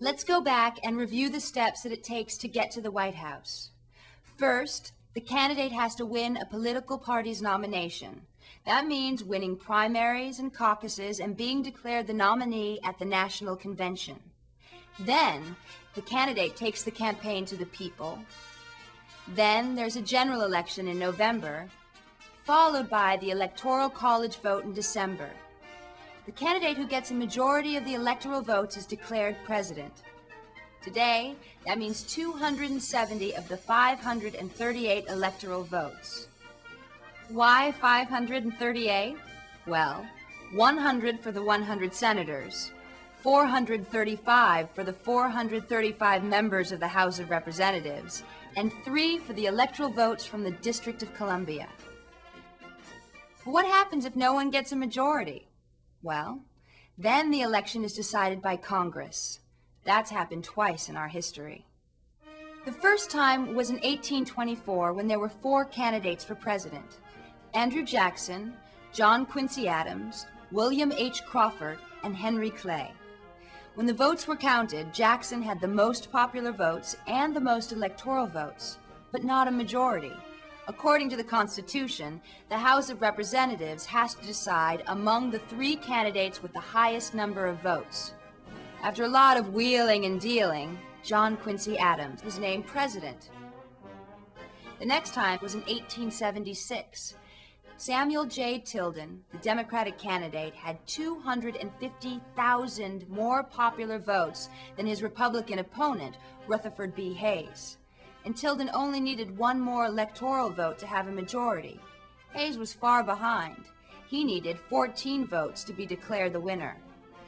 Let's go back and review the steps that it takes to get to the White House. First, the candidate has to win a political party's nomination. That means winning primaries and caucuses and being declared the nominee at the national convention. Then, the candidate takes the campaign to the people. Then there's a general election in November, followed by the Electoral College vote in December. The candidate who gets a majority of the electoral votes is declared president. Today, that means 270 of the 538 electoral votes. Why 538? Well, 100 for the 100 senators, 435 for the 435 members of the House of Representatives, and 3 for the electoral votes from the District of Columbia. But what happens if no one gets a majority? Well, then the election is decided by Congress. That's happened twice in our history. The first time was in 1824 when there were 4 candidates for president: Andrew Jackson, John Quincy Adams, William H. Crawford, and Henry Clay. When the votes were counted, Jackson had the most popular votes and the most electoral votes, but not a majority. According to the Constitution, the House of Representatives has to decide among the 3 candidates with the highest number of votes. After a lot of wheeling and dealing, John Quincy Adams was named president. The next time was in 1876. Samuel J. Tilden, the Democratic candidate, had 250,000 more popular votes than his Republican opponent, Rutherford B. Hayes. And Tilden only needed 1 more electoral vote to have a majority. Hayes was far behind. He needed 14 votes to be declared the winner.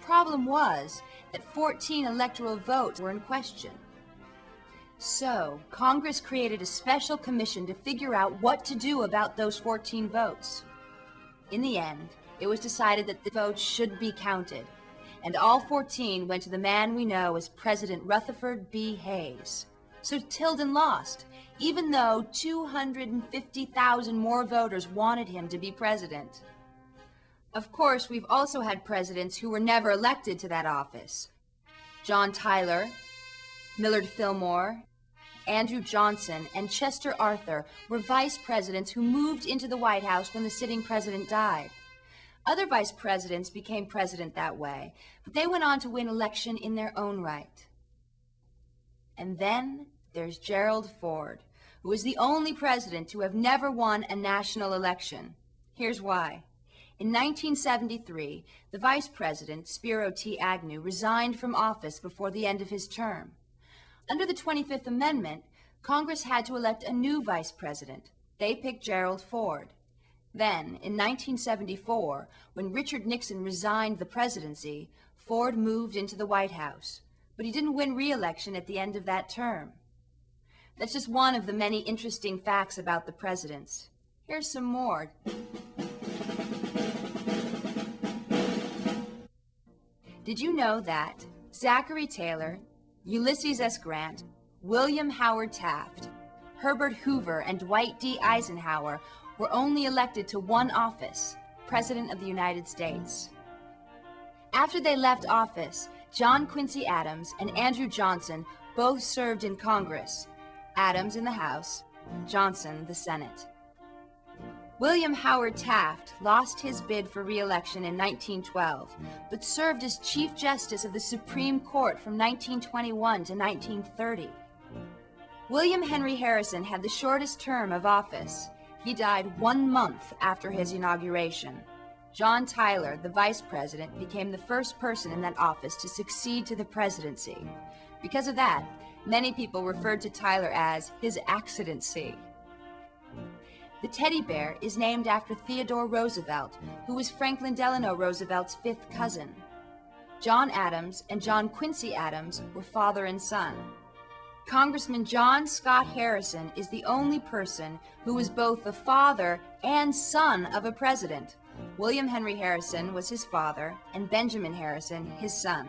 Problem was that 14 electoral votes were in question. So, Congress created a special commission to figure out what to do about those 14 votes. In the end, it was decided that the votes should be counted, and all 14 went to the man we know as President Rutherford B. Hayes. So Tilden lost, even though 250,000 more voters wanted him to be president. Of course, we've also had presidents who were never elected to that office. John Tyler, Millard Fillmore, Andrew Johnson, and Chester Arthur were vice presidents who moved into the White House when the sitting president died. Other vice presidents became president that way, but they went on to win election in their own right. And then there's Gerald Ford, who is the only president to have never won a national election. Here's why. In 1973, the vice president, Spiro T. Agnew, resigned from office before the end of his term. Under the 25th Amendment, Congress had to elect a new vice president. They picked Gerald Ford. Then, in 1974, when Richard Nixon resigned the presidency, Ford moved into the White House. But he didn't win re-election at the end of that term. That's just one of the many interesting facts about the presidents. Here's some more. Did you know that Zachary Taylor, Ulysses S. Grant, William Howard Taft, Herbert Hoover, and Dwight D. Eisenhower were only elected to one office, President of the United States? After they left office, John Quincy Adams and Andrew Johnson both served in Congress, Adams in the House, Johnson the Senate. William Howard Taft lost his bid for re-election in 1912, but served as Chief Justice of the Supreme Court from 1921 to 1930. William Henry Harrison had the shortest term of office. He died 1 month after his inauguration. John Tyler, the vice president, became the first person in that office to succeed to the presidency. Because of that, many people referred to Tyler as His Accidency. The teddy bear is named after Theodore Roosevelt, who was Franklin Delano Roosevelt's 5th cousin. John Adams and John Quincy Adams were father and son. Congressman John Scott Harrison is the only person who was both the father and son of a president. William Henry Harrison was his father, and Benjamin Harrison his son.